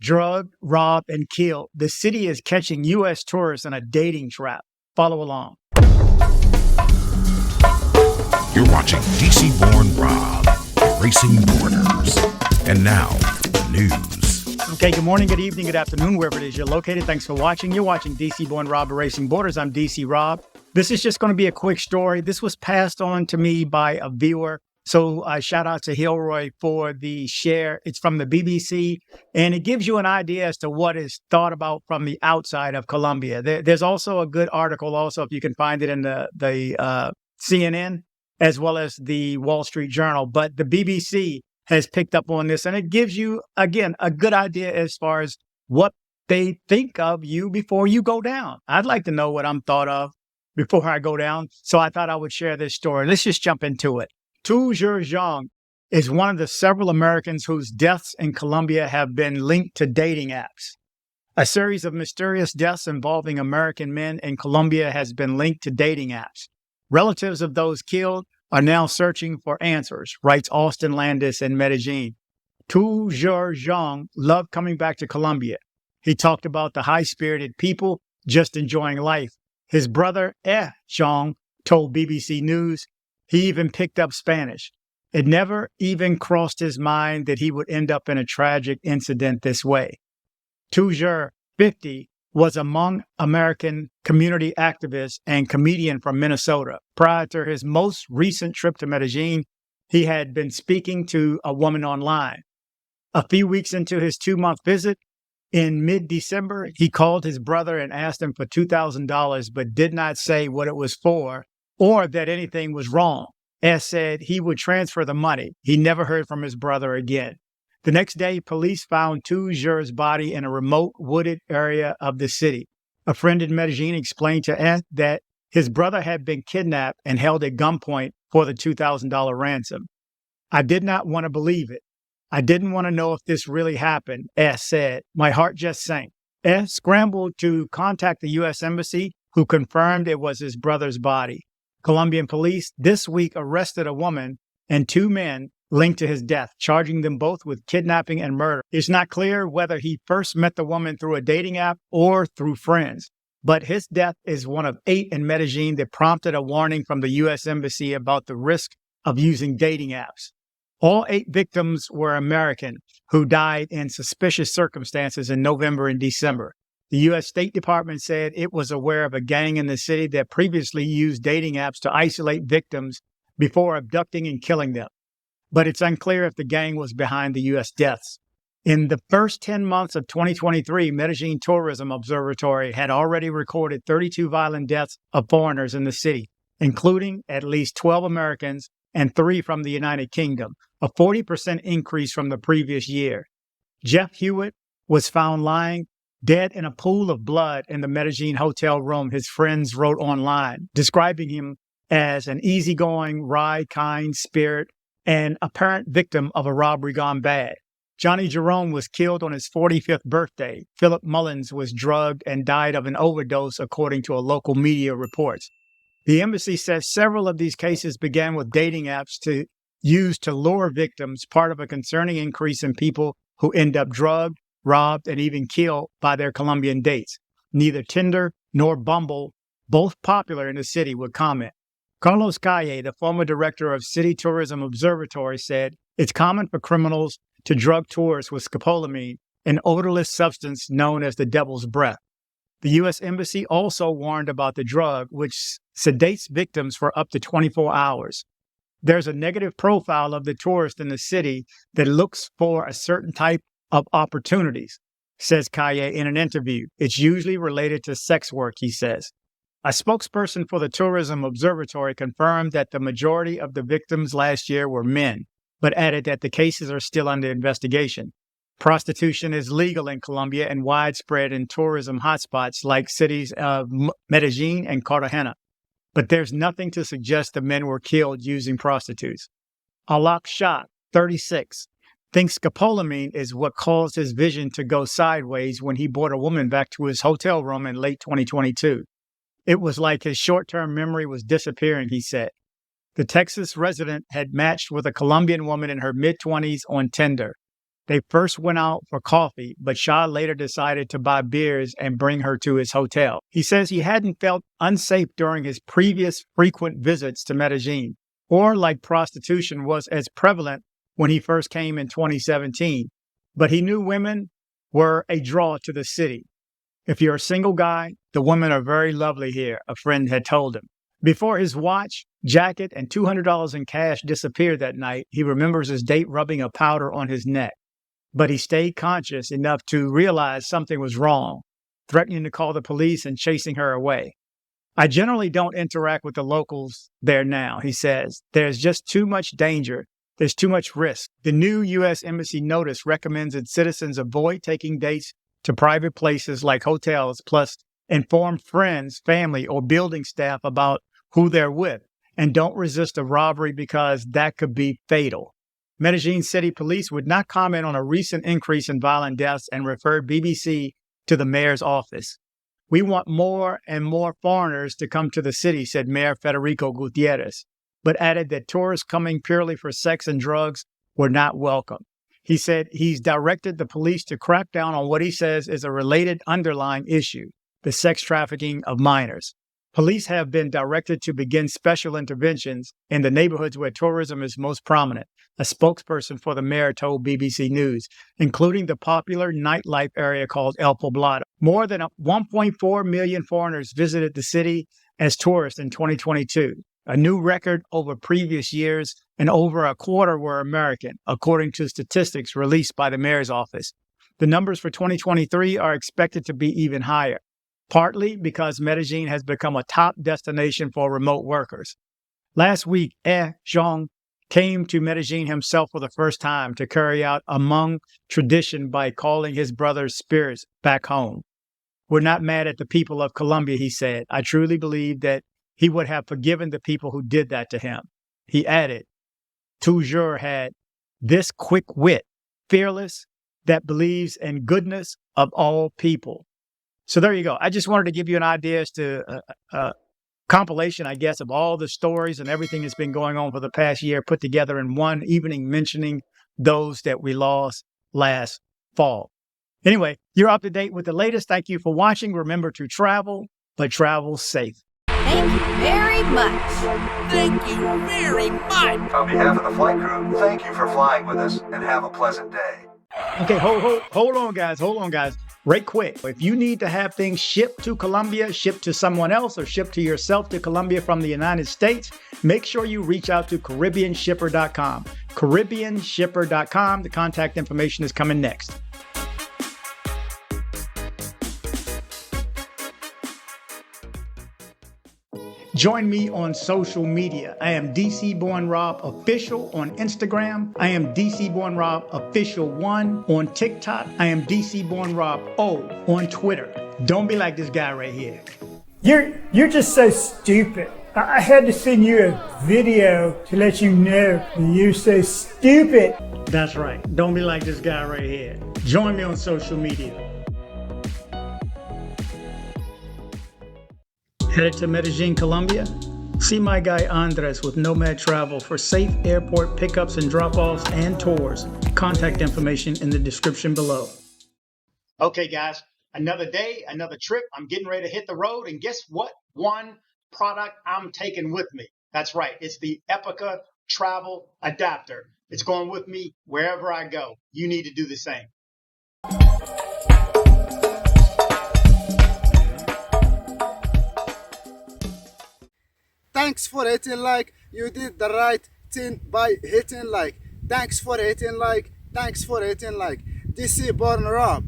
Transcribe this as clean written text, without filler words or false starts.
drugged, robbed, and killed. The city is catching U.S. tourists in a dating trap. Follow along. You're watching DC-born Rob, Erasing Borders. And now, news. Okay, good morning, good evening, good afternoon, wherever it is you're located. Thanks for watching. You're watching DC-born Rob, Erasing Borders. I'm DC Rob. This is just going to be a quick story. This was passed on to me by a viewer. So shout out to Hilroy for the share. It's from the BBC, and it gives you an idea as to what is thought about from the outside of Colombia. There's also a good article also, if you can find it in the CNN, as well as the Wall Street Journal. But the BBC has picked up on this, and it gives you, again, a good idea as far as what they think of you before you go down. I'd like to know what I'm thought of before I go down, so I thought I would share this story. Let's just jump into it. Tou Ger Xiong is one of the several Americans whose deaths in Colombia have been linked to dating apps. A series of mysterious deaths involving American men in Colombia has been linked to dating apps. Relatives of those killed are now searching for answers, writes Austin Landis in Medellin. Tou Ger Xiong loved coming back to Colombia. He talked about the high-spirited people just enjoying life. His brother, Xiong, told BBC News he even picked up Spanish. It never even crossed his mind that he would end up in a tragic incident this way. Tou Ger, 50, was among American community activist and comedian from Minnesota. Prior to his most recent trip to Medellin, he had been speaking to a woman online. A few weeks into his 2-month visit, in mid-December, he called his brother and asked him for $2,000, but did not say what it was for or that anything was wrong. S said he would transfer the money. He never heard from his brother again. The next day, police found Tou Ger's body in a remote wooded area of the city. A friend in Medellin explained to S that his brother had been kidnapped and held at gunpoint for the $2,000 ransom. I did not want to believe it. I didn't want to know if this really happened, S said. My heart just sank. S scrambled to contact the U.S. Embassy, who confirmed it was his brother's body. Colombian police this week arrested a woman and 2 men linked to his death, charging them both with kidnapping and murder. It's not clear whether he first met the woman through a dating app or through friends, but his death is one of 8 in Medellin that prompted a warning from the U.S. Embassy about the risk of using dating apps. All 8 victims were American who died in suspicious circumstances in November and December. The U.S. State Department said it was aware of a gang in the city that previously used dating apps to isolate victims before abducting and killing them. But it's unclear if the gang was behind the U.S. deaths. In the first 10 months of 2023, Medellin Tourism Observatory had already recorded 32 violent deaths of foreigners in the city, including at least 12 Americans and 3 from the United Kingdom, a 40% increase from the previous year. Jeff Hewitt was found lying dead in a pool of blood in the Medellin hotel room, his friends wrote online, describing him as an easygoing, wry, kind spirit and apparent victim of a robbery gone bad. Johnny Jerome was killed on his 45th birthday. Philip Mullins was drugged and died of an overdose, according to a local media reports. The embassy says several of these cases began with dating apps used to lure victims, part of a concerning increase in people who end up drugged, robbed, and even killed by their Colombian dates. Neither Tinder nor Bumble, both popular in the city, would comment. Carlos Calle, the former director of City Tourism Observatory, said it's common for criminals to drug tourists with scopolamine, an odorless substance known as the devil's breath. The U.S. Embassy also warned about the drug, which sedates victims for up to 24 hours. There's a negative profile of the tourist in the city that looks for a certain type of opportunities, says Calle in an interview. It's usually related to sex work, he says. A spokesperson for the Tourism Observatory confirmed that the majority of the victims last year were men, but added that the cases are still under investigation. Prostitution is legal in Colombia and widespread in tourism hotspots like cities of Medellin and Cartagena. But there's nothing to suggest the men were killed using prostitutes. Alok Shah, 36, thinks scopolamine is what caused his vision to go sideways when he brought a woman back to his hotel room in late 2022. It was like his short-term memory was disappearing, he said. The Texas resident had matched with a Colombian woman in her mid-20s on Tinder. They first went out for coffee, but Shah later decided to buy beers and bring her to his hotel. He says he hadn't felt unsafe during his previous frequent visits to Medellin, or like prostitution was as prevalent when he first came in 2017. But he knew women were a draw to the city. If you're a single guy, the women are very lovely here, a friend had told him. Before his watch, jacket, and $200 in cash disappeared that night, he remembers his date rubbing a powder on his neck. But he stayed conscious enough to realize something was wrong, threatening to call the police and chasing her away. I generally don't interact with the locals there now, he says. There's just too much danger. There's too much risk. The new U.S. Embassy notice recommends that citizens avoid taking dates to private places like hotels, plus inform friends, family, or building staff about who they're with, and don't resist a robbery because that could be fatal. Medellin City Police would not comment on a recent increase in violent deaths and referred BBC to the mayor's office. We want more and more foreigners to come to the city, said Mayor Federico Gutierrez, but added that tourists coming purely for sex and drugs were not welcome. He said he's directed the police to crack down on what he says is a related underlying issue, the sex trafficking of minors. Police have been directed to begin special interventions in the neighborhoods where tourism is most prominent, a spokesperson for the mayor told BBC News, including the popular nightlife area called El Poblado. More than 1.4 million foreigners visited the city as tourists in 2022, a new record over previous years, and over a quarter were American, according to statistics released by the mayor's office. The numbers for 2023 are expected to be even higher, partly because Medellin has become a top destination for remote workers. Last week, Xiong came to Medellin himself for the first time to carry out a Hmong tradition by calling his brother's spirits back home. We're not mad at the people of Colombia, he said. I truly believe that he would have forgiven the people who did that to him. He added, Tou Ger had this quick wit, fearless, that believes in goodness of all people. So there you go. I just wanted to give you an idea as to a compilation, I guess, of all the stories and everything that's been going on for the past year put together in one evening, mentioning those that we lost last fall. Anyway, you're up to date with the latest. Thank you for watching. Remember to travel, but travel safe. Thank you very much. Thank you very much. On behalf of the flight crew, thank you for flying with us and have a pleasant day. Okay, hold on, guys. Right quick. If you need to have things shipped to Colombia, shipped to someone else, or shipped to yourself to Colombia from the United States, make sure you reach out to CaribbeanShipper.com. CaribbeanShipper.com. The contact information is coming next. Join me on social media. I am DC Born Rob Official on Instagram. I am DC Born Rob Official 1 on TikTok. I am DC Born Rob O on Twitter. Don't be like this guy right here. You're just so stupid. I had to send you a video to let you know you're so stupid. That's right. Don't be like this guy right here. Join me on social media. Headed to Medellin, Colombia? See my guy Andres with Nomad Travel for safe airport pickups and drop-offs and tours. Contact information in the description below. Okay, guys, another day, another trip. I'm getting ready to hit the road, and guess what? One product I'm taking with me. That's right. It's the Epica Travel Adapter. It's going with me wherever I go. You need to do the same. Thanks for hitting like. You did the right thing by hitting like. Thanks for hitting like. DC Born Rob.